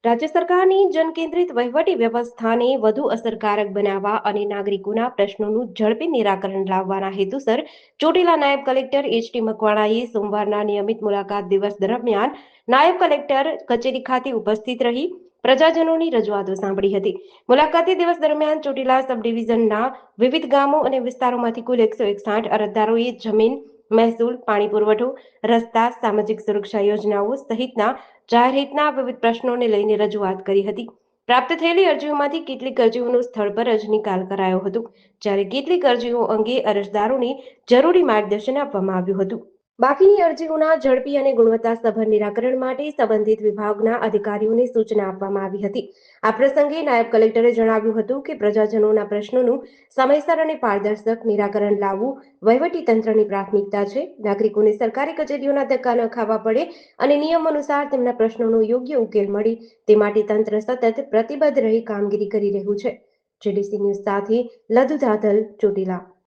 રાજ્ય સરકારની જનકેન્દ્રિત વહીવટી વ્યવસ્થાને વધુ અસરકારક બનાવવા અને નાગરિકોના પ્રશ્નોનું ઝડપી નિરાકરણ લાવવાના હેતુસર ચોટીલા નાયબ કલેક્ટર એચ.ટી. મકવાણાએ સોમવારના નિયમિત મુલાકાત દિવસ દરમિયાન નાયબ કલેક્ટર કચેરી ખાતે ઉપસ્થિત રહી પ્રજાજનોની રજૂઆતો સાંભળી હતી. મુલાકાતી દિવસ દરમિયાન ચોટીલા સબ ડિવિઝનના વિવિધ ગામો અને વિસ્તારોમાંથી કુલ 161 અરજદારોએ જમીન, મહેસૂલ, પાણી પુરવઠો, રસ્તા, સામાજિક સુરક્ષા યોજનાઓ સહિતના જાહેરહિતના વિવિધ પ્રશ્નોને લઈને રજૂઆત કરી હતી. પ્રાપ્ત થયેલી અરજીઓમાંથી કેટલીક અરજીઓનો સ્થળ પર જ નિકાલ કરાયો હતો, જ્યારે કેટલીક અરજીઓ અંગે અરજદારોને જરૂરી માર્ગદર્શન આપવામાં આવ્યું હતું. બાકીની અરજીઓના ઝડપી અને ગુણવત્તાસભર નિરાકરણ માટે સંબંધિત વિભાગના અધિકારીઓને સૂચના આપવામાં આવી હતી. આ પ્રસંગે નાયબ કલેક્ટરે જણાવ્યું હતું કે પ્રજાજનોના પ્રશ્નોનું સમયસર અને પારદર્શક નિરાકરણ લાવવું વહીવટીતંત્રની પ્રાથમિકતા છે. નાગરિકોને સરકારી કચેરીઓના ધક્કા ન ખાવા પડે અને નિયમ અનુસાર તેમના પ્રશ્નોનો યોગ્ય ઉકેલ મળે તે માટે તંત્ર સતત પ્રતિબદ્ધ રહી કામગીરી કરી રહ્યું છે. જેડીસી ન્યૂઝ સાથે લધુ ધાધલ, ચોટીલા.